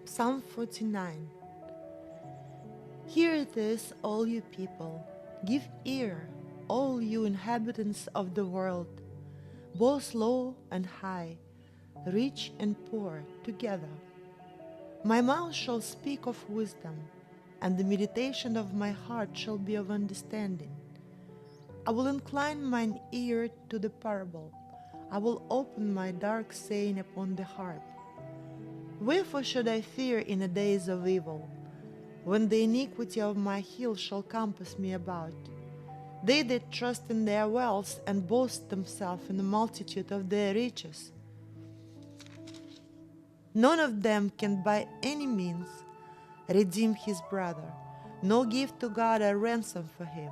Psalm 49. Hear this, all you people. Give ear, all you inhabitants of the world, both low and high, rich and poor together. My mouth shall speak of wisdom, and the meditation of my heart shall be of understanding. I will incline mine ear to the parable. I will open my dark saying upon the harp. Wherefore should I fear in the days of evil, when the iniquity of my heel shall compass me about? They that trust in their wealth and boast themselves in the multitude of their riches. None of them can by any means redeem his brother, nor give to God a ransom for him.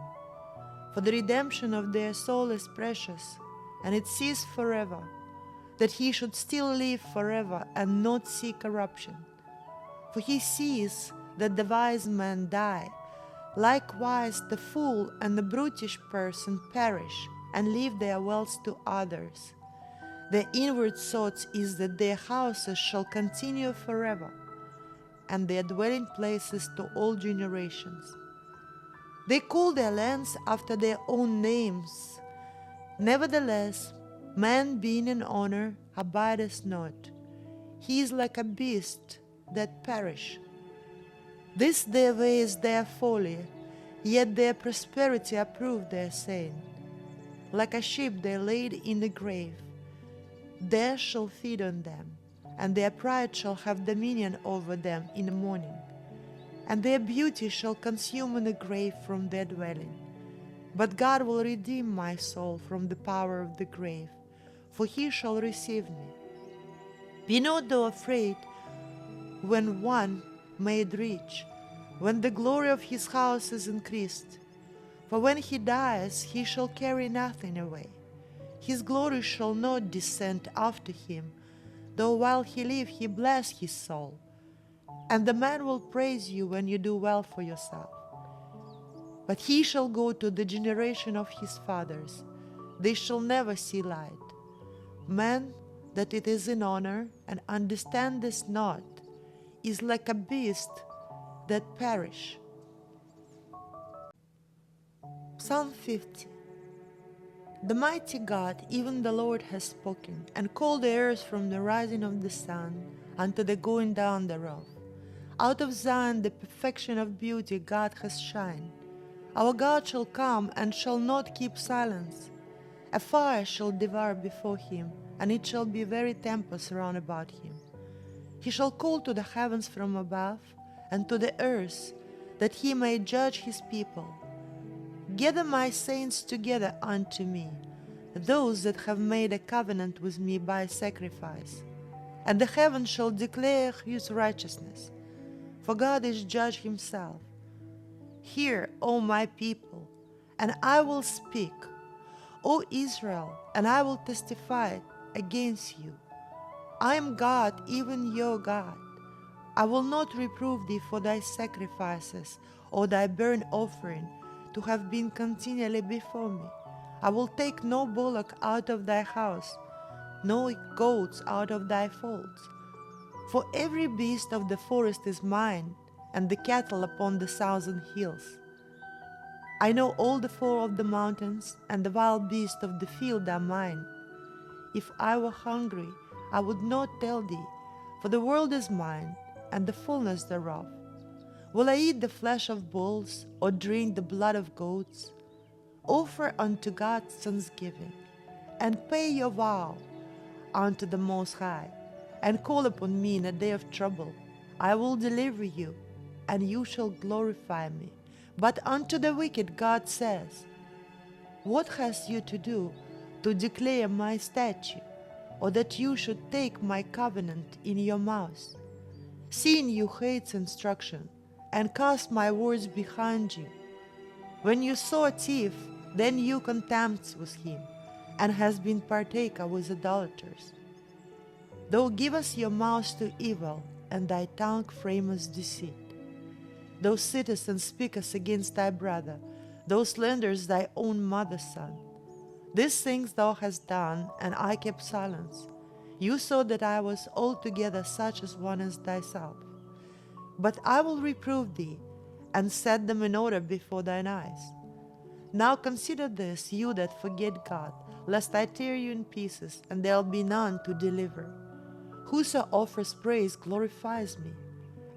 For the redemption of their soul is precious, and it sees forever, that he should still live forever and not see corruption. For he sees that the wise man die, likewise the fool and the brutish person perish and leave their wealth to others. Their inward thought is that their houses shall continue forever, and their dwelling places to all generations. They call their lands after their own names. Nevertheless, man being in honor abideth not. He is like a beast that perish. This their way is their folly, yet their prosperity approve their saying. Like a sheep they laid in the grave, there shall feed on them, and their pride shall have dominion over them in the morning. And their beauty shall consume in the grave from their dwelling. But God will redeem my soul from the power of the grave, for he shall receive me. Be not thou afraid when one made rich, when the glory of his house is increased. For when he dies, he shall carry nothing away. His glory shall not descend after him, though while he live he bless his soul. And the man will praise you when you do well for yourself. But he shall go to the generation of his fathers. They shall never see light. Man that it is in honor and understandeth not is like a beast that perish. Psalm 50. The mighty God, even the Lord, has spoken, and called the earth from the rising of the sun unto the going down thereof. Out of Zion the perfection of beauty God has shined. Our God shall come and shall not keep silence. A fire shall devour before him, and it shall be very tempest round about him. He shall call to the heavens from above, and to the earth, that he may judge his people. Gather my saints together unto me, those that have made a covenant with me by sacrifice. And the heavens shall declare his righteousness, for God is judge himself. Hear, O my people, and I will speak, O Israel, and I will testify against you. I am God, even your God. I will not reprove thee for thy sacrifices, or thy burnt offering, to have been continually before me. I will take no bullock out of thy house, no goats out of thy folds. For every beast of the forest is mine, and the cattle upon the 1,000 hills. I know all the four of the mountains, and the wild beasts of the field are mine. If I were hungry, I would not tell thee, for the world is mine, and the fullness thereof. Will I eat the flesh of bulls, or drink the blood of goats? Offer unto God thanksgiving, and pay your vow unto the Most High, and call upon me in a day of trouble. I will deliver you, and you shall glorify me. But unto the wicked God says, What hast you to do to declare my statute, or that you should take my covenant in your mouth? Seeing you hate instruction, and cast my words behind you. When you saw a thief, then you contempt with him, and has been partaker with idolaters. Thou givest your mouth to evil, and thy tongue framest deceit. Thou sittest and speakest against thy brother, thou slanderest thy own mother's son. These things thou hast done, and I kept silence. You saw that I was altogether such as one as thyself. But I will reprove thee, and set them in order before thine eyes. Now consider this, you that forget God, lest I tear you in pieces, and there'll be none to deliver. Whoso offers praise glorifies me,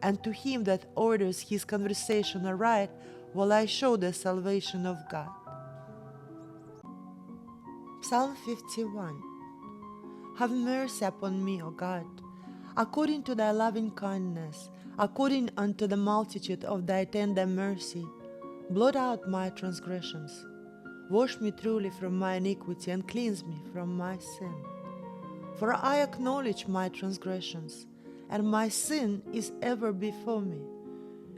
and to him that orders his conversation aright will I show the salvation of God. Psalm 51. Have mercy upon me, O God, according to thy loving kindness, according unto the multitude of thy tender mercy. Blot out my transgressions. Wash me truly from my iniquity, and cleanse me from my sin. For I acknowledge my transgressions, and my sin is ever before me.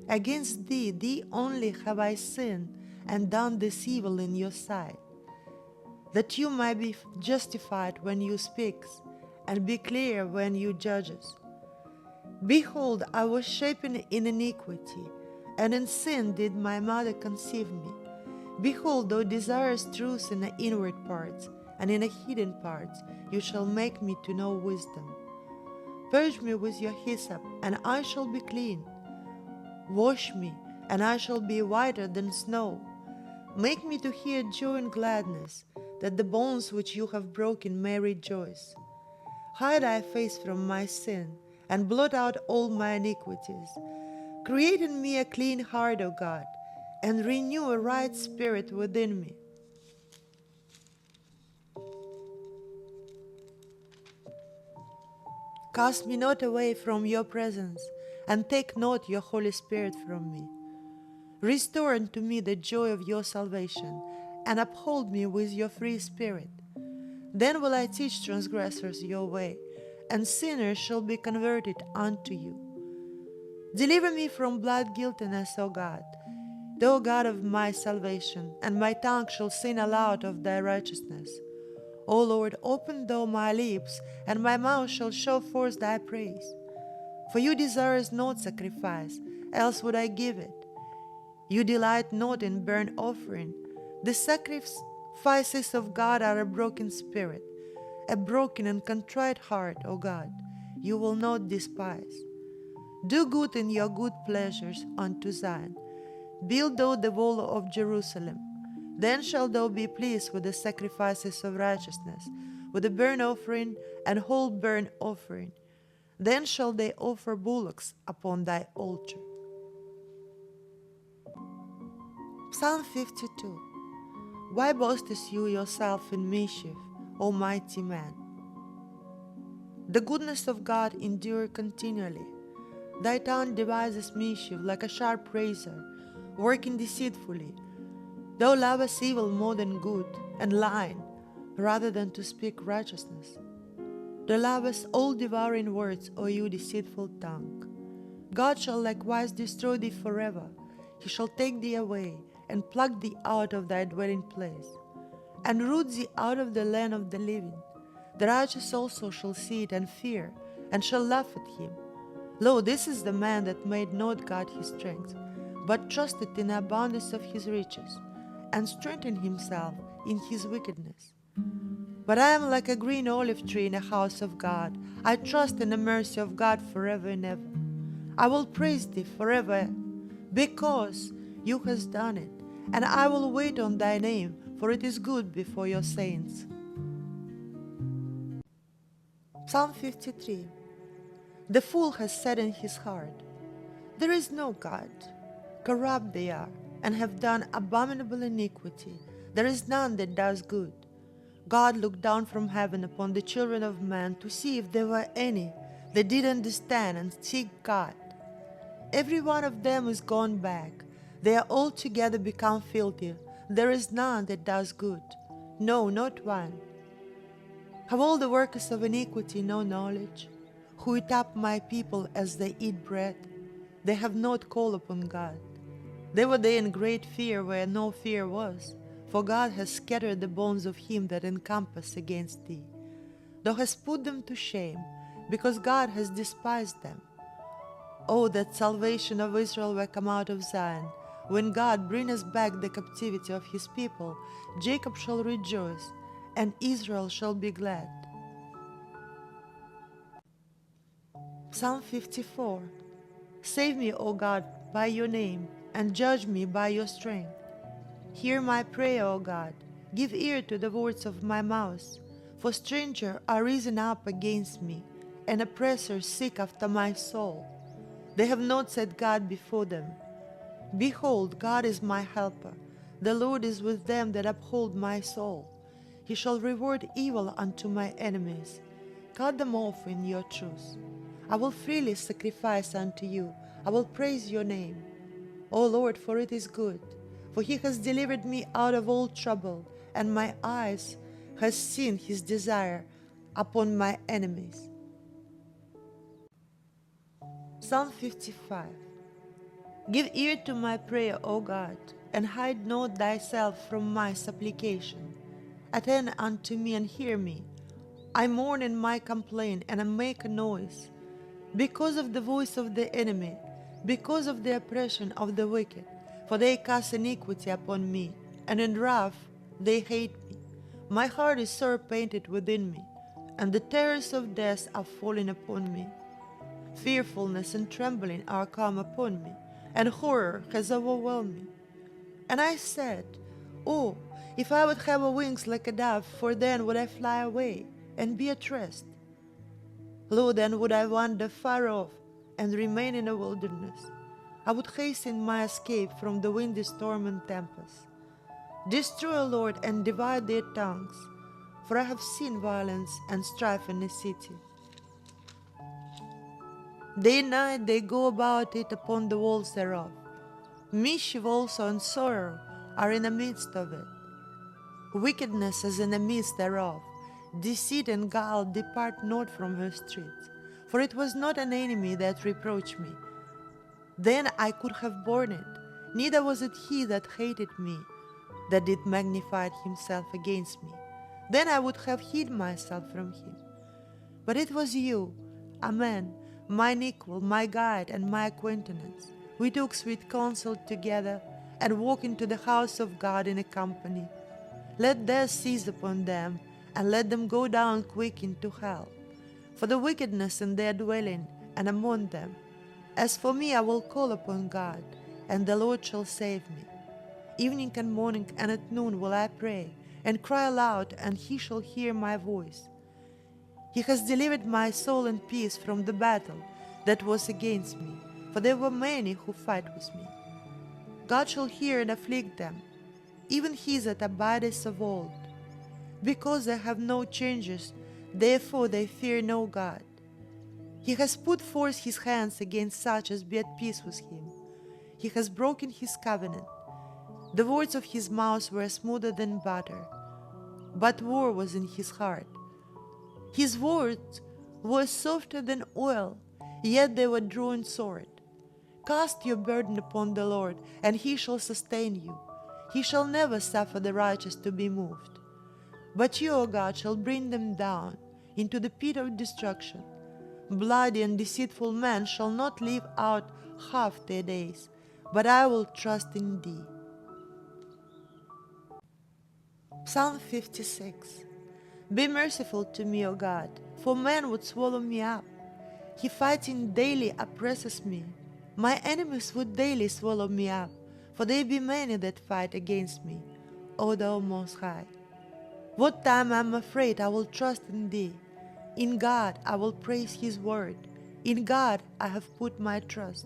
Against thee, thee only have I sinned, and done this evil in your sight, that you might be justified when you speak, and be clear when you judges. Behold, I was shapen in iniquity, and in sin did my mother conceive me. Behold, thou desirest truth in the inward parts, and in the hidden parts you shall make me to know wisdom. Purge me with your hyssop, and I shall be clean. Wash me, and I shall be whiter than snow. Make me to hear joy and gladness, that the bones which you have broken may rejoice. Hide thy face from my sin, and blot out all my iniquities. Create in me a clean heart, O God, and renew a right spirit within me. Cast me not away from your presence, and take not your Holy Spirit from me. Restore unto me the joy of your salvation, and uphold me with your free spirit. Then will I teach transgressors your way, and sinners shall be converted unto you. Deliver me from blood guiltiness, O God, thou God of my salvation, and my tongue shall sing aloud of thy righteousness. O Lord, open thou my lips, and my mouth shall show forth thy praise. For you desire not sacrifice, else would I give it. You delight not in burnt offering. The sacrifices of God are a broken spirit, a broken and contrite heart, O God, you will not despise. Do good in your good pleasures unto Zion. Build thou the wall of Jerusalem. Then shalt thou be pleased with the sacrifices of righteousness, with the burnt offering and whole burnt offering. Then shall they offer bullocks upon thy altar. Psalm 52. Why boastest you yourself in mischief, O mighty man? The goodness of God endure continually. Thy tongue devises mischief like a sharp razor, working deceitfully. Thou lovest evil more than good, and lying, rather than to speak righteousness. Thou lovest all devouring words, O you deceitful tongue. God shall likewise destroy thee forever. He shall take thee away, and pluck thee out of thy dwelling place, and root thee out of the land of the living. The righteous also shall see it and fear, and shall laugh at him. Lo, this is the man that made not God his strength, but trusted in the abundance of his riches, and strengthened himself in his wickedness. But I am like a green olive tree in the house of God. I trust in the mercy of God forever and ever. I will praise thee forever, because you hast done it, and I will wait on thy name, for it is good before your saints. Psalm 53. The fool has said in his heart, there is no God. Corrupt they are, and have done abominable iniquity. There is none that does good. God looked down from heaven upon the children of men to see if there were any that did understand and seek God. Every one of them is gone back. They are altogether become filthy. There is none that does good, no, not one. Have all the workers of iniquity no knowledge, who eat up my people as they eat bread? They have not called upon God. They were in great fear where no fear was, for God has scattered the bones of him that encompass against thee. Thou hast put them to shame, because God has despised them. Oh, that salvation of Israel were come out of Zion. When God bringeth back the captivity of his people, Jacob shall rejoice, and Israel shall be glad. Psalm 54. Save me, O God, by your name, and judge me by your strength. Hear my prayer, O God. Give ear to the words of my mouth. For strangers are risen up against me, and oppressors seek after my soul. They have not set God before them. Behold, God is my helper. The Lord is with them that uphold my soul. He shall reward evil unto my enemies. Cut them off in your truth. I will freely sacrifice unto you. I will praise your name. O Lord, for it is good. For he has delivered me out of all trouble, and my eyes has seen his desire upon my enemies. Psalm 55. Give ear to my prayer, O God, and hide not thyself from my supplication. Attend unto me and hear me. I mourn in my complaint, and I make a noise. Because of the voice of the enemy, because of the oppression of the wicked, for they cast iniquity upon me, and in wrath they hate me. My heart is sore pained within me, and the terrors of death are fallen upon me. Fearfulness and trembling are come upon me, and horror has overwhelmed me. And I said, Oh, if I would have wings like a dove, for then would I fly away and be at rest. Lo, then would I wander far off and remain in a wilderness. I would hasten my escape from the windy storm and tempest. Destroy, O Lord, and divide their tongues, for I have seen violence and strife in the city. Day and night they go about it upon the walls thereof. Mischief also and sorrow are in the midst of it. Wickedness is in the midst thereof. Deceit and guile depart not from her streets. For it was not an enemy that reproached me. Then I could have borne it. Neither was it he that hated me, that did magnify himself against me. Then I would have hid myself from him. But it was you, a man, mine equal, my guide, and my acquaintance. We took sweet counsel together, and walked into the house of God in a company. Let death seize upon them, and let them go down quick into hell. For the wickedness in their dwelling, and among them. As for me, I will call upon God, and the Lord shall save me. Evening and morning and at noon will I pray, and cry aloud, and he shall hear my voice. He has delivered my soul in peace from the battle that was against me, for there were many who fight with me. God shall hear and afflict them, even he that abideth of old. Because they have no changes, therefore they fear no God. He has put forth his hands against such as be at peace with him. He has broken his covenant. The words of his mouth were smoother than butter, but war was in his heart. His words were softer than oil, yet they were drawn sword. Cast your burden upon the Lord, and he shall sustain you. He shall never suffer the righteous to be moved. But you, O God, shall bring them down into the pit of destruction. Bloody and deceitful men shall not live out half their days, but I will trust in thee. Psalm 56. Be merciful to me, O God, for man would swallow me up. He fighting daily oppresses me. My enemies would daily swallow me up, for there be many that fight against me, O thou Most High. What time I am afraid, I will trust in thee. In God I will praise his word. In God I have put my trust.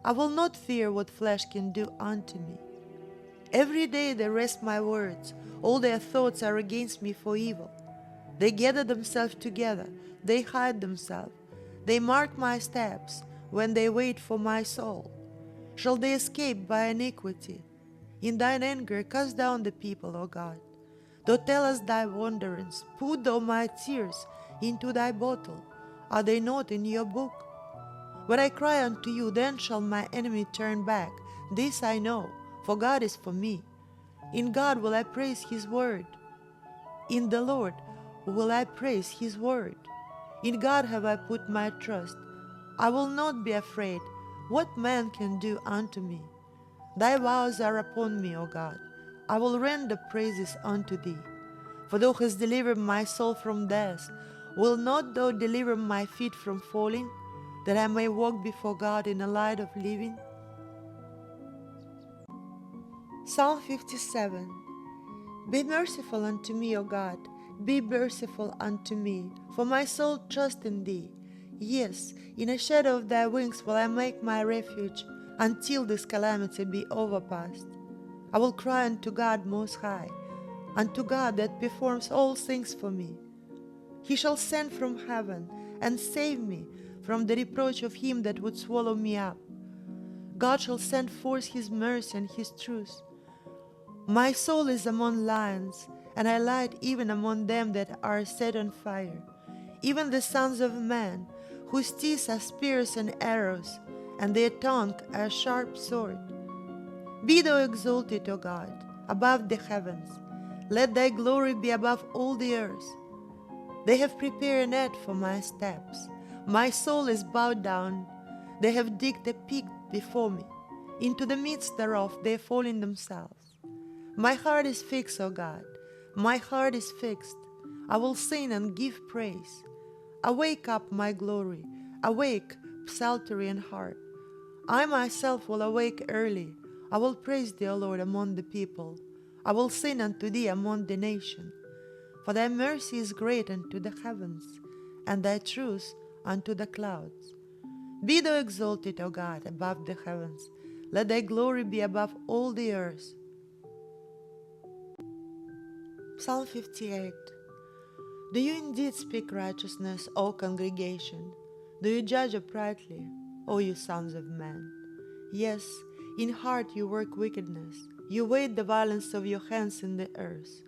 I will not fear what flesh can do unto me. Every day they wrest my words. All their thoughts are against me for evil. They gather themselves together. They hide themselves. They mark my steps when they wait for my soul. Shall they escape by iniquity? In thine anger cast down the people, O God. Thou tell us thy wanderings. Put thou my tears into thy bottle. Are they not in your book? When I cry unto you, then shall my enemy turn back. This I know, for God is for me. In God will I praise his word. In the Lord will I praise his word. In God have I put my trust. I will not be afraid. What man can do unto me? Thy vows are upon me, O God. I will render praises unto thee. For thou hast delivered my soul from death. Will not thou deliver my feet from falling? that I may walk before God in the light of living? Psalm 57. Be merciful unto me, O God, be merciful unto me, for my soul trusts in thee. Yes, in a shadow of thy wings will I make my refuge, until this calamity be overpast. I will cry unto God Most High, unto God that performs all things for me. He shall send from heaven and save me from the reproach of him that would swallow me up. God shall send forth his mercy and his truth. My soul is among lions, and I light even among them that are set on fire, even the sons of men, whose teeth are spears and arrows, and their tongue a sharp sword. Be thou exalted, O God, above the heavens. Let thy glory be above all the earth. They have prepared a net for my steps. My soul is bowed down. They have digged a pit before me. Into the midst thereof they fall in themselves. My heart is fixed, O God. My heart is fixed. I will sing and give praise. Awake up, my glory. Awake, psaltery and harp. I myself will awake early. I will praise thee, O Lord, among the people. I will sing unto thee among the nations. For thy mercy is great unto the heavens, and thy truth unto the clouds. Be thou exalted, O God, above the heavens. Let thy glory be above all the earth. Psalm 58. Do you indeed speak righteousness, O congregation? Do you judge uprightly, O you sons of men? Yes, in heart you work wickedness. You wait the violence of your hands in the earth.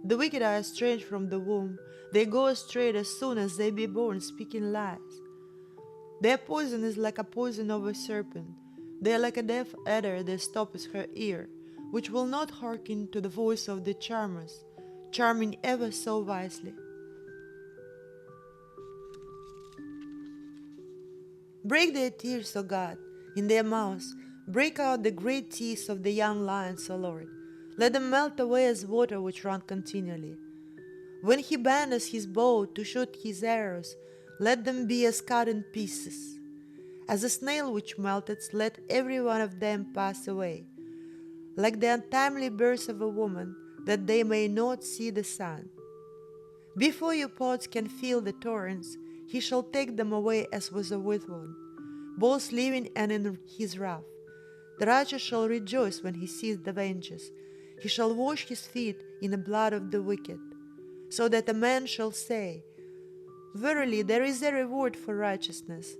The wicked are estranged from the womb. They go astray as soon as they be born, speaking lies. Their poison is like a poison of a serpent. They are like a deaf adder that stops her ear, which will not hearken to the voice of the charmers, charming ever so wisely. Break their tears, O God, in their mouths. Break out the great teeth of the young lions, O Lord. Let them melt away as water which run continually. When he bendeth his bow to shoot his arrows, let them be as cut in pieces. As a snail which melteth, let every one of them pass away. Like the untimely birth of a woman, that they may not see the sun. Before your pots can fill the torrents, he shall take them away as with a whirlwind, both living and in his wrath. The righteous shall rejoice when he sees the vengeance. He shall wash his feet in the blood of the wicked, so that a man shall say, Verily there is a reward for righteousness.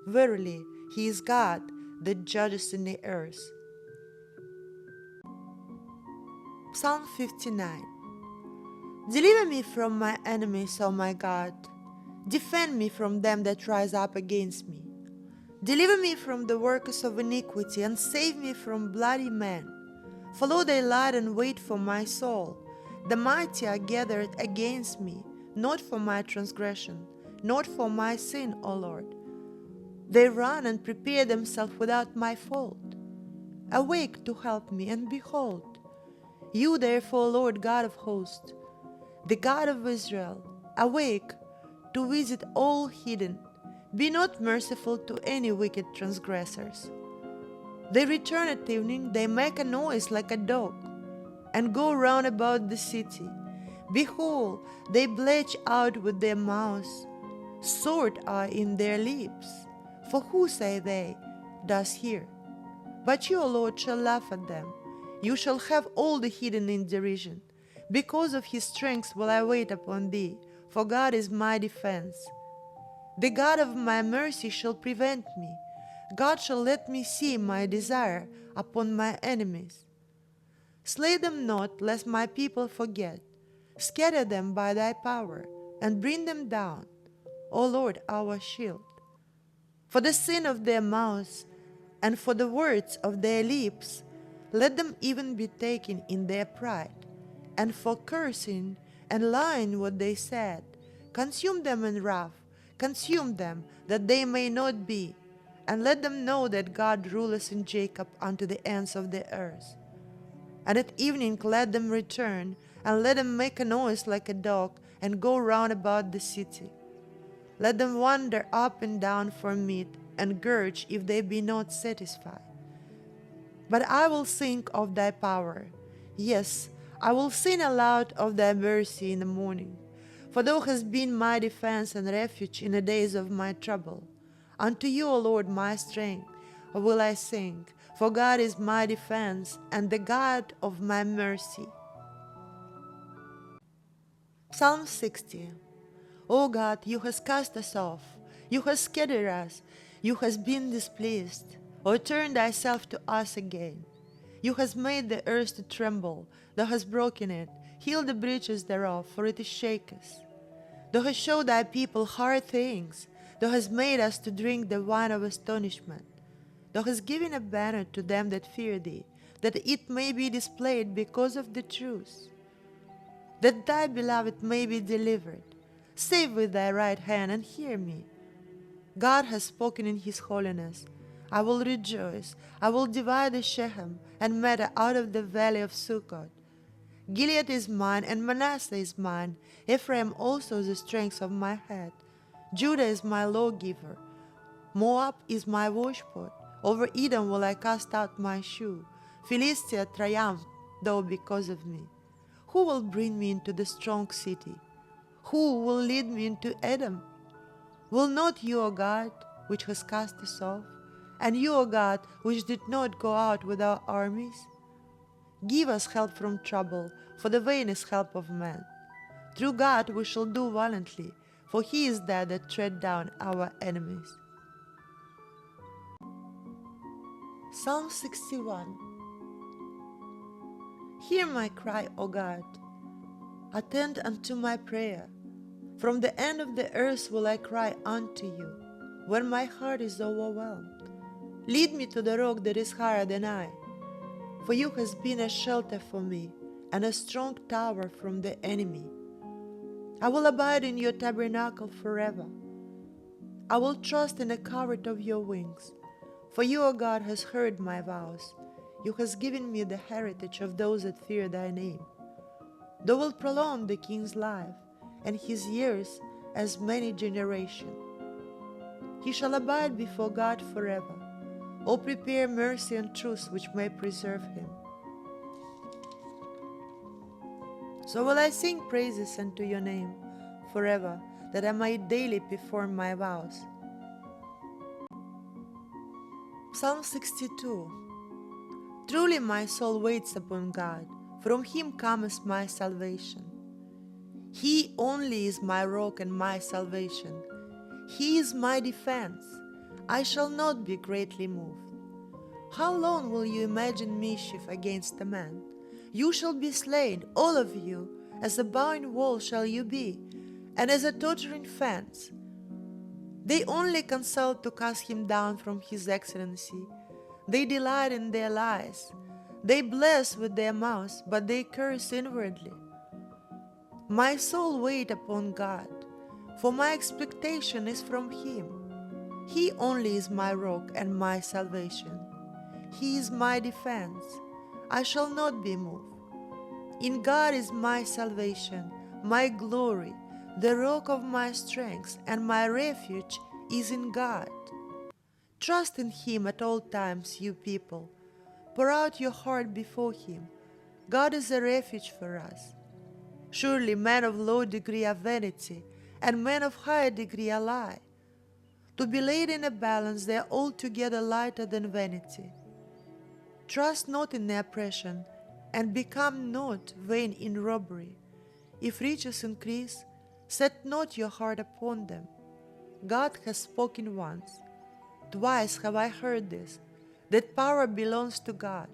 Verily he is God that judges in the earth. Psalm 59. Deliver me from my enemies, O my God. Defend me from them that rise up against me. Deliver me from the workers of iniquity, and save me from bloody men. Follow thy light and wait for my soul. The mighty are gathered against me, not for my transgression, not for my sin, O Lord. They run and prepare themselves without my fault. Awake to help me, and behold. You therefore, Lord God of hosts, the God of Israel, awake to visit all hidden. Be not merciful to any wicked transgressors. They return at evening, they make a noise like a dog, and go round about the city. Behold, they belch out with their mouths, sword are in their lips. For who, say they, does hear? But you, O Lord, shall laugh at them. You shall have all the hidden in derision. Because of his strength will I wait upon thee, for God is my defense. The God of my mercy shall prevent me. God shall let me see my desire upon my enemies. Slay them not, lest my people forget. Scatter them by thy power, and bring them down, O Lord, our shield. For the sin of their mouths, and for the words of their lips, let them even be taken in their pride. And for cursing and lying what they said, consume them in wrath, consume them, that they may not be, and let them know that God ruleth in Jacob unto the ends of the earth. And at evening let them return, and let them make a noise like a dog, and go round about the city. Let them wander up and down for meat, and gurge if they be not satisfied. But I will think of thy power. Yes, I will sing aloud of thy mercy in the morning. For thou hast been my defense and refuge in the days of my trouble. Unto you, O Lord, my strength, will I sing, for God is my defense and the God of my mercy. Psalm 60. O God, you hast cast us off, you hast scattered us, you hast been displeased. O turn thyself to us again. You hast made the earth to tremble, thou hast broken it, heal the breaches thereof, for it is shaketh. Thou hast showed thy people hard things, thou hast made us to drink the wine of astonishment. Thou hast given a banner to them that fear thee, that it may be displayed because of the truth, that thy beloved may be delivered. Save with thy right hand and hear me. God has spoken in his holiness. I will rejoice. I will divide the Shechem and Medah out of the valley of Sukkot. Gilead is mine and Manasseh is mine. Ephraim also the strength of my head. Judah is my lawgiver. Moab is my washpot. Over Edom will I cast out my shoe. Philistia triumphed, though because of me. Who will bring me into the strong city? Who will lead me into Edom? Will not you, O God, which has cast us off, and you, O God, which did not go out with our armies? Give us help from trouble, for the vain is help of man. Through God we shall do valiantly, for he is there that tread down our enemies. Psalm 61. Hear my cry, O God. Attend unto my prayer. From the end of the earth will I cry unto you, when my heart is overwhelmed. Lead me to the rock that is higher than I, for you has been a shelter for me, and a strong tower from the enemy. I will abide in your tabernacle forever. I will trust in the covert of your wings. For you, O God, has heard my vows. You hast given me the heritage of those that fear thy name. Thou wilt prolong the king's life, and his years as many generations. He shall abide before God forever. O prepare mercy and truth which may preserve him. So will I sing praises unto your name forever, that I might daily perform my vows. Psalm 62. Truly my soul waits upon God, from him cometh my salvation. He only is my rock and my salvation. He is my defense. I shall not be greatly moved. How long will you imagine mischief against a man? You shall be slain, all of you, as a bowing wall shall you be, and as a tottering fence. They only consult to cast him down from his excellency. They delight in their lies. They bless with their mouths, but they curse inwardly. My soul wait upon God, for my expectation is from him. He only is my rock and my salvation. He is my defense. I shall not be moved. In God is my salvation, my glory, the rock of my strength, and my refuge is in God. Trust in him at all times, you people. Pour out your heart before him. God is a refuge for us. Surely men of low degree are vanity, and men of higher degree are lie. To be laid in a balance, they are altogether lighter than vanity. Trust not in the oppression, and become not vain in robbery. If riches increase, set not your heart upon them. God has spoken once. Twice have I heard this, that power belongs to God.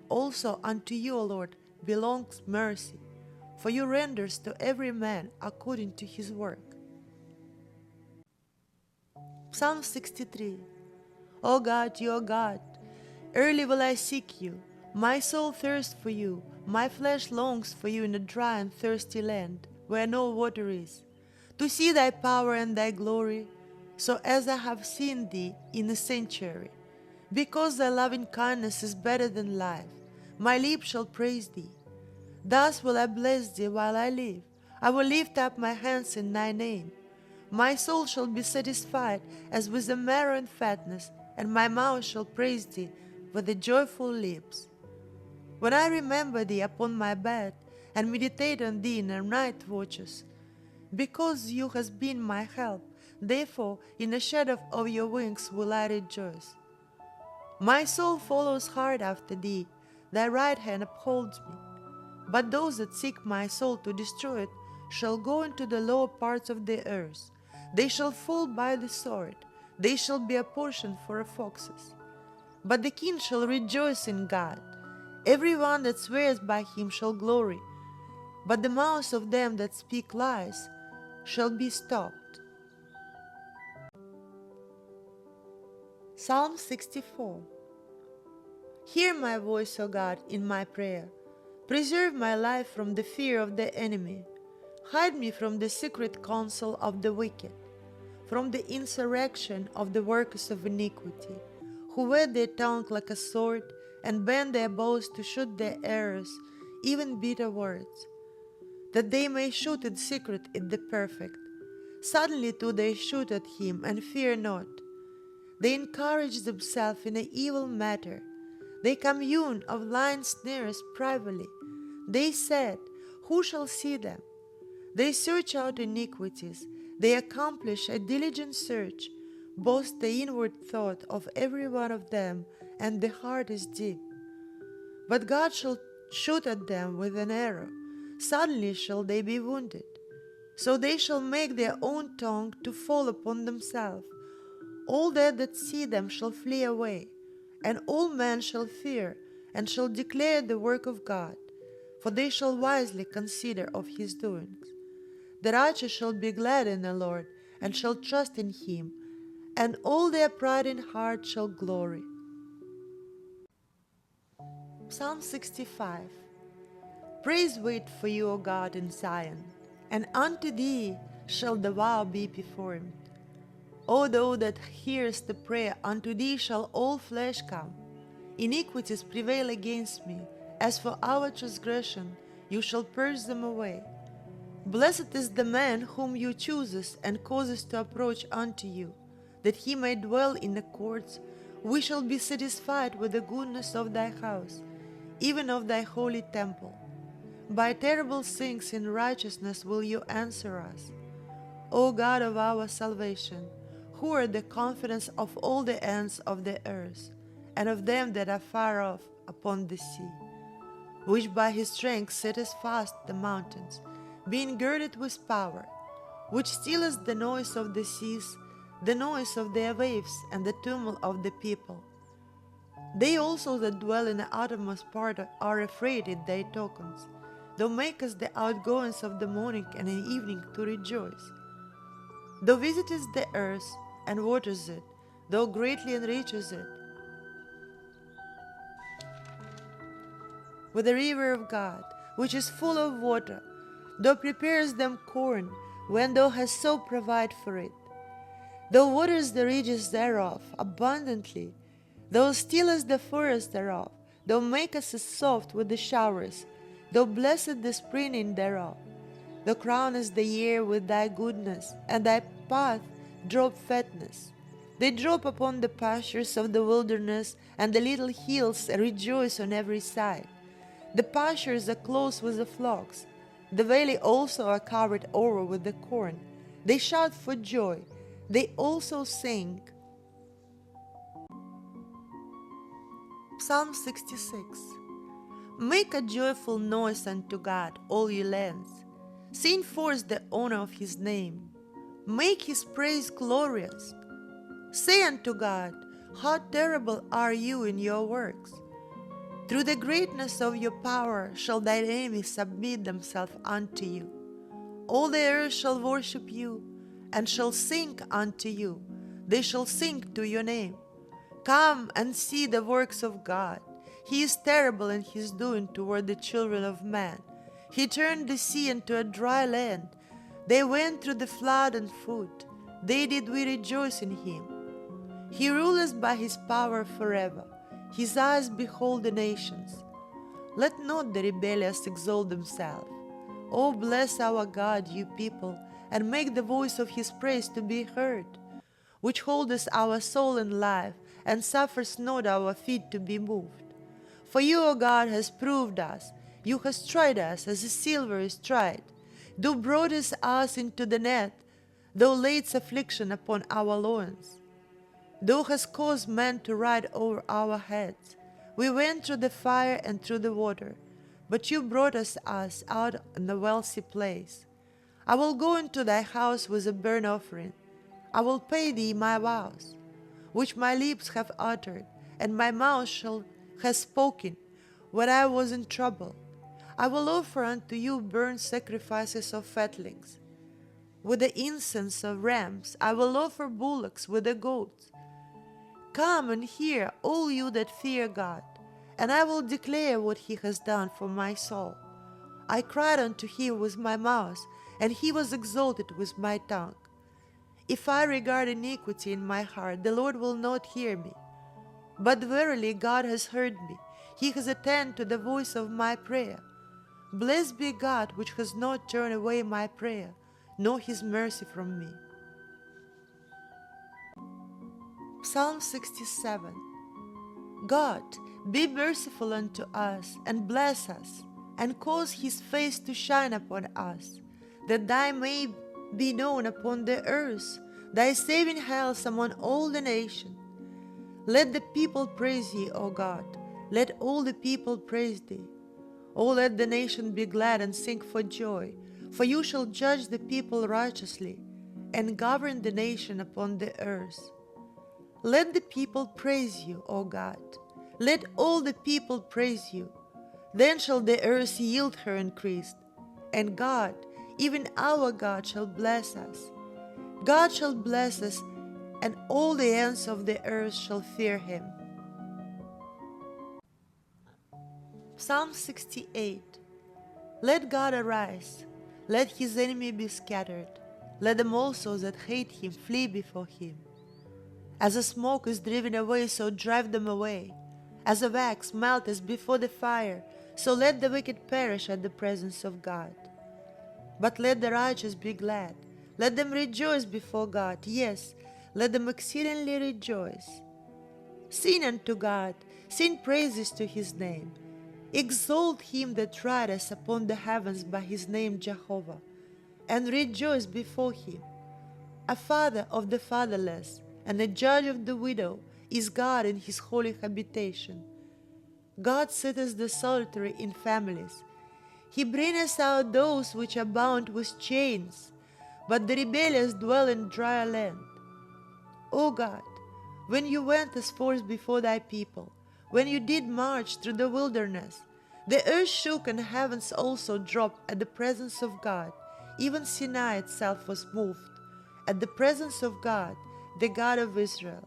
Also unto you, O Lord, belongs mercy, for you renders to every man according to his work. Psalm 63. O God, you are God. Early will I seek you. My soul thirsts for you. My flesh longs for you in a dry and thirsty land, where no water is, to see thy power and thy glory, so as I have seen thee in the sanctuary. Because thy loving kindness is better than life, my lips shall praise thee. Thus will I bless thee while I live. I will lift up my hands in thy name. My soul shall be satisfied as with a marrow and fatness, and my mouth shall praise thee with the joyful lips. When I remember thee upon my bed, and meditate on thee in the night watches, because you hast been my help, therefore in the shadow of your wings will I rejoice. My soul follows hard after thee, thy right hand upholds me. But those that seek my soul to destroy it shall go into the lower parts of the earth. They shall fall by the sword, they shall be a portion for the foxes. But the king shall rejoice in God. Every one that swears by him shall glory, but the mouths of them that speak lies shall be stopped. Psalm 64. Hear my voice, O God, in my prayer. Preserve my life from the fear of the enemy. Hide me from the secret counsel of the wicked, from the insurrection of the workers of iniquity, who whet their tongue like a sword, and bend their bows to shoot their arrows, even bitter words, that they may shoot in secret at the perfect. Suddenly too they shoot at him, and fear not. They encourage themselves in an evil matter. They commune of lying snares privately. They said, who shall see them? They search out iniquities. They accomplish a diligent search, both the inward thought of every one of them, and the heart is deep. But God shall shoot at them with an arrow. Suddenly shall they be wounded. So they shall make their own tongue to fall upon themselves. All that see them shall flee away, and all men shall fear, and shall declare the work of God, for they shall wisely consider of his doings. The righteous shall be glad in the Lord, and shall trust in him, and all their pride in heart shall glory. Psalm 65. Praise wait for you, O God, in Zion, and unto thee shall the vow be performed. O thou that hearest the prayer, unto thee shall all flesh come. Iniquities prevail against me. As for our transgression, you shall purge them away. Blessed is the man whom you choosest and causest to approach unto you, that he may dwell in the courts. We shall be satisfied with the goodness of thy house, even of thy holy temple. By terrible things in righteousness will you answer us, O God of our salvation, who are the confidence of all the ends of the earth, and of them that are far off upon the sea, which by his strength setteth fast the mountains, being girded with power, which stilleth the noise of the seas, the noise of their waves, and the tumult of the people. They also that dwell in the uttermost part are afraid at thy tokens. Thou makest the outgoings of the morning and in evening to rejoice. Thou visitest the earth and waters it, thou greatly enrichest it with the river of God, which is full of water. Thou preparest them corn, when thou hast so provided for it. Thou waterest the ridges thereof abundantly. Thou stillest the forest thereof. Thou makest it soft with the showers. Thou blessest the springing thereof. Thou crownest the year with thy goodness, and thy path drop fatness. They drop upon the pastures of the wilderness, and the little hills rejoice on every side. The pastures are close with the flocks. The valley also are covered over with the corn. They shout for joy. They also sing. Psalm 66. Make a joyful noise unto God, all ye lands. Sing forth the honor of his name. Make his praise glorious. Say unto God, how terrible are you in your works. Through the greatness of your power shall thine enemies submit themselves unto you. All the earth shall worship you, and shall sing unto you. They shall sing to your name. Come and see the works of God. He is terrible in his doing toward the children of man. He turned the sea into a dry land. They went through the flood on foot. They did we rejoice in him. He ruleth by his power forever. His eyes behold the nations. Let not the rebellious exalt themselves. O bless our God, you people, and make the voice of his praise to be heard, which holdeth our soul in life, and suffers not our feet to be moved. For you, O God, has proved us, you hast tried us as the silver is tried. Thou broughtest us into the net, thou laidst affliction upon our loins. Thou hast caused men to ride over our heads. We went through the fire and through the water, but you brought us out in a wealthy place. I will go into thy house with a burnt offering. I will pay thee my vows, which my lips have uttered, and my mouth has spoken when I was in trouble. I will offer unto you burnt sacrifices of fatlings. With the incense of rams I will offer bullocks with the goats. Come and hear, all you that fear God, and I will declare what he has done for my soul. I cried unto him with my mouth, and he was exalted with my tongue. If I regard iniquity in my heart, the Lord will not hear me. But verily God has heard me. He has attended to the voice of my prayer. Blessed be God, which has not turned away my prayer, nor his mercy from me. Psalm 67. God, be merciful unto us, and bless us, and cause his face to shine upon us, that thy may be known upon the earth, thy saving health among all the nations. Let the people praise thee, O God. Let all the people praise thee. O let the nation be glad and sing for joy, for you shall judge the people righteously, and govern the nation upon the earth. Let the people praise you, O God. Let all the people praise you. Then shall the earth yield her increase, and God, even our God, shall bless us. God shall bless us, and all the ends of the earth shall fear him. Psalm 68. Let God arise, let his enemy be scattered, let them also that hate him flee before him. As the smoke is driven away, so drive them away. As the wax melteth before the fire, so let the wicked perish at the presence of God. But let the righteous be glad, let them rejoice before God, yes, let them exceedingly rejoice. Sing unto God, sing praises to his name. Exalt him that rideth upon the heavens by his name Jehovah, and rejoice before him. A father of the fatherless, and a judge of the widow, is God in his holy habitation. God sitteth the solitary in families. He bringeth out those which are bound with chains, but the rebellious dwell in dry land. O God, when you went as forth before thy people, when you did march through the wilderness, the earth shook and heavens also dropped at the presence of God. Even Sinai itself was moved at the presence of God, the God of Israel.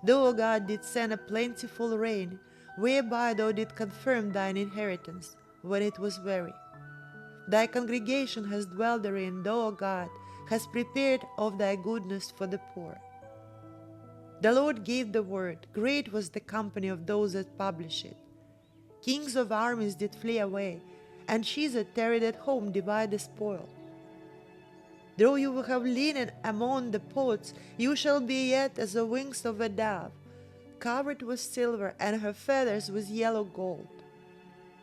Thou, O God, didst send a plentiful rain, whereby thou didst confirm thine inheritance when it was weary. Thy congregation has dwelt therein, thou, O God, hast prepared of thy goodness for the poor. The Lord gave the word, great was the company of those that published it. Kings of armies did flee away, and she that tarried at home divide the spoil. Though you have linen among the pots, you shall be yet as the wings of a dove, covered with silver, and her feathers with yellow gold.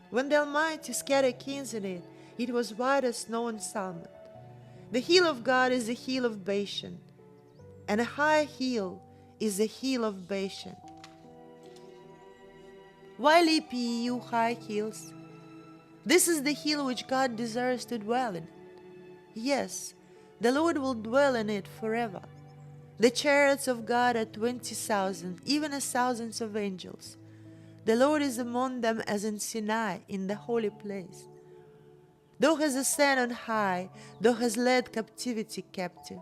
When the Almighty scattered kings in it, it was white as snow and summer. The hill of God is the hill of Bashan, and a high hill is the hill of Bashan. Why leap ye, you high hills? This is the hill which God desires to dwell in. Yes, the Lord will dwell in it forever. The chariots of God are 20,000, even as thousands of angels. The Lord is among them as in Sinai, in the holy place. Thou hast ascended on high, thou hast led captivity captive.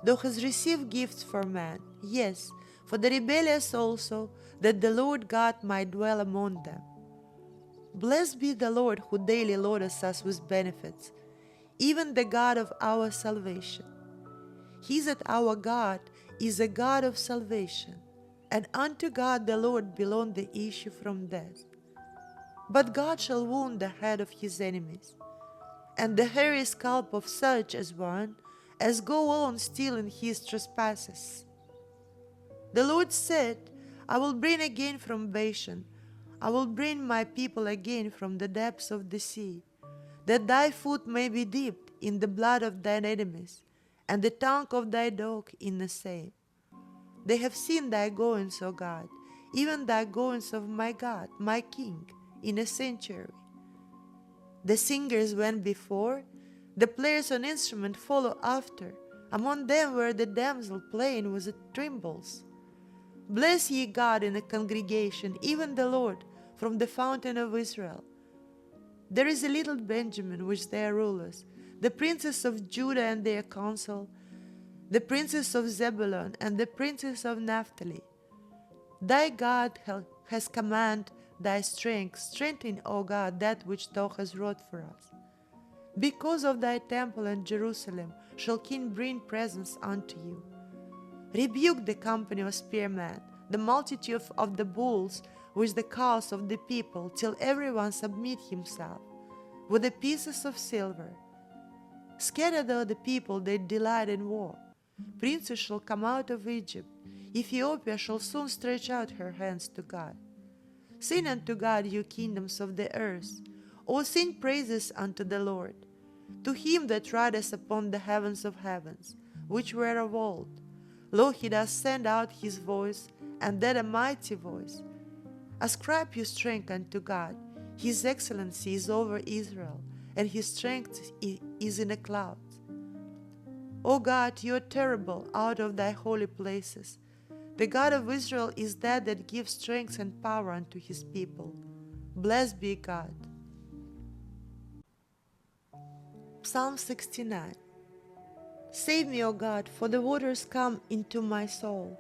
Thou hast received gifts for man, yes, for the rebellious also, that the Lord God might dwell among them. Blessed be the Lord, who daily loadeth us with benefits, even the God of our salvation. He that our God is a God of salvation, and unto God the Lord belong the issue from death. But God shall wound the head of his enemies, and the hairy scalp of such as one as go on still in his trespasses. The Lord said, I will bring again from Bashan, I will bring my people again from the depths of the sea, that thy foot may be dipped in the blood of thine enemies, and the tongue of thy dog in the same. They have seen thy goings, O God, even thy goings of my God, my King, in a sanctuary. The singers went before, the players on instrument follow after. Among them were the damsel playing with the timbrels. Bless ye God in the congregation, even the Lord, from the fountain of Israel. There is a little Benjamin, which their rulers, the princes of Judah and their council, the princes of Zebulun and the princes of Naphtali. Thy God has commanded thy strength. Strengthen, O God, that which thou hast wrought for us. Because of thy temple in Jerusalem shall king bring presents unto you. Rebuke the company of spearmen, the multitude of the bulls with the cows of the people, till everyone submit himself, with the pieces of silver. Scatter thou the people that delight in war. Princes shall come out of Egypt. Ethiopia shall soon stretch out her hands to God. Sing unto God, you kingdoms of the earth. O sing praises unto the Lord. To him that rideth upon the heavens of heavens, which were of old. Lo, he doth send out his voice, and that a mighty voice. Ascribe your strength unto God. His excellency is over Israel, and his strength is in the clouds. O God, you are terrible out of thy holy places. The God of Israel is that gives strength and power unto his people. Blessed be God. Psalm 69. Save me, O God, for the waters come into my soul.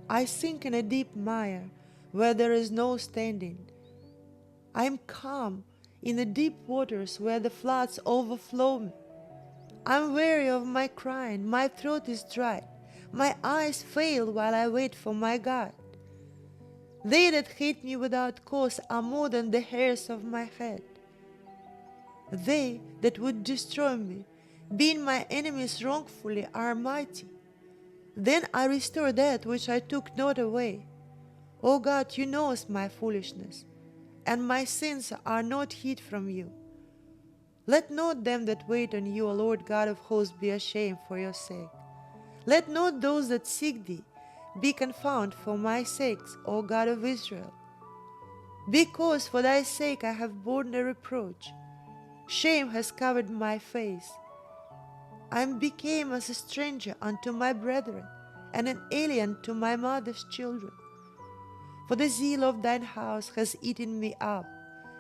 I sink in a deep mire, where there is no standing. I am calm in the deep waters, where the floods overflow me. I am weary of my crying, my throat is dry, my eyes fail while I wait for my God. They that hate me without cause are more than the hairs of my head. They that would destroy me, being my enemies wrongfully, are mighty. Then I restore that which I took not away. O God, you know my foolishness, and my sins are not hid from you. Let not them that wait on you, O Lord God of hosts, be ashamed for your sake. Let not those that seek thee be confounded for my sakes, O God of Israel. Because for thy sake I have borne the reproach. Shame has covered my face. I became as a stranger unto my brethren, and an alien to my mother's children. For the zeal of thine house has eaten me up,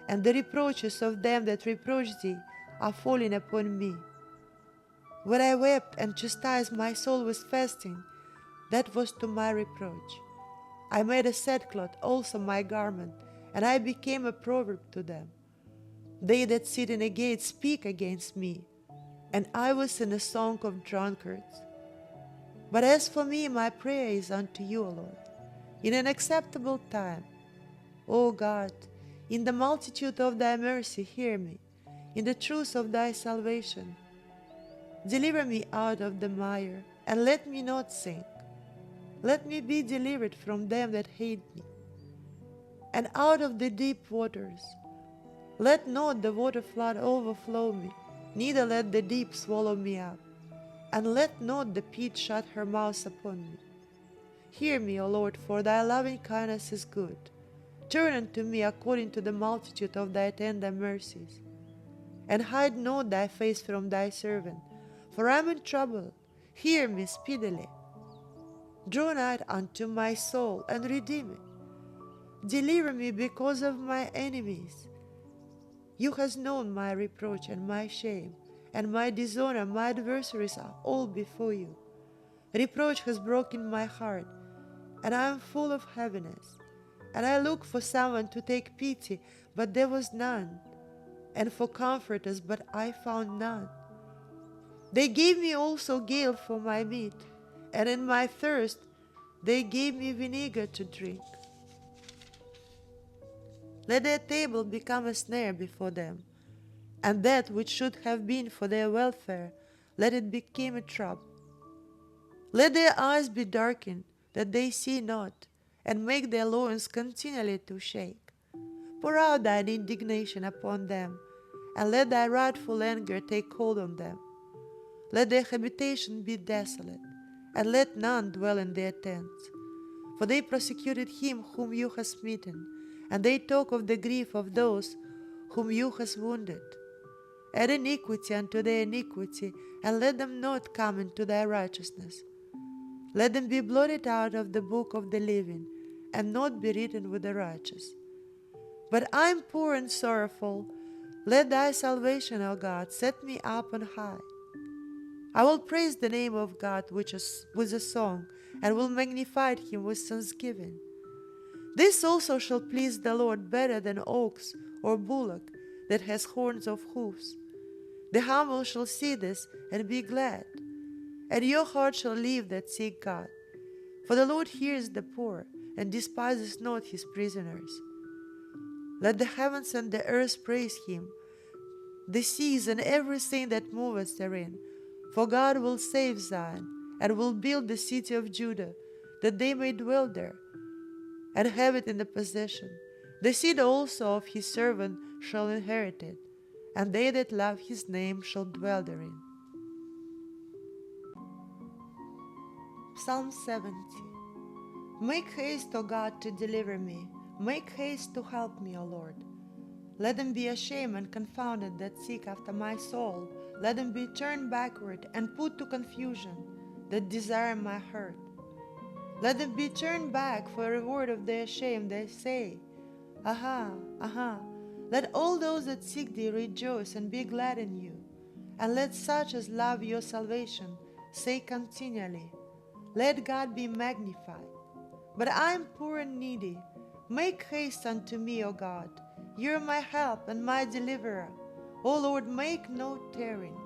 and the reproaches of them that reproach thee are falling upon me. When I wept and chastised my soul with fasting, that was to my reproach. I made a sackcloth also my garment, and I became a proverb to them. They that sit in a gate speak against me, and I was in a song of drunkards. But as for me, my prayer is unto you, O Lord, in an acceptable time. O God, in the multitude of thy mercy, hear me, in the truth of thy salvation. Deliver me out of the mire, and let me not sink. Let me be delivered from them that hate me, and out of the deep waters. Let not the water flood overflow me, neither let the deep swallow me up, and let not the pit shut her mouth upon me. Hear me, O Lord, for thy loving kindness is good. Turn unto me according to the multitude of thy tender mercies. And hide not thy face from thy servant, for I am in trouble. Hear me speedily. Draw nigh unto my soul, and redeem it. Deliver me because of my enemies. You hast known my reproach and my shame, and my dishonor. My adversaries are all before you. Reproach has broken my heart, and I am full of heaviness. And I looked for someone to take pity, but there was none, and for comforters, but I found none. They gave me also gall for my meat, and in my thirst they gave me vinegar to drink. Let their table become a snare before them, and that which should have been for their welfare, let it become a trap. Let their eyes be darkened, that they see not, and make their loins continually to shake. Pour out thine indignation upon them, and let thy wrathful anger take hold on them. Let their habitation be desolate, and let none dwell in their tents. For they persecuted him whom you hast smitten, and they talk of the grief of those whom you hast wounded. Add iniquity unto their iniquity, and let them not come into thy righteousness. Let them be blotted out of the book of the living, and not be written with the righteous. But I am poor and sorrowful. Let thy salvation, O God, set me up on high. I will praise the name of God with a song, and will magnify him with thanksgiving. This also shall please the Lord better than ox or bullock that has horns of hoofs. The humble shall see this and be glad, and your heart shall live that seek God. For the Lord hears the poor, and despises not his prisoners. Let the heavens and the earth praise him, the seas and everything that moveth therein. For God will save Zion, and will build the city of Judah, that they may dwell there, and have it in the possession. The seed also of his servant shall inherit it, and they that love his name shall dwell therein. Psalm 70. Make haste, O God, to deliver me. Make haste to help me, O Lord. Let them be ashamed and confounded that seek after my soul. Let them be turned backward and put to confusion that desire my hurt. Let them be turned back for a reward of their shame. They say, Aha, aha. Let all those that seek thee rejoice and be glad in you. And let such as love your salvation say continually, Let God be magnified. But I am poor and needy. Make haste unto me, O God. You are my help and my deliverer. O Lord, make no tarrying.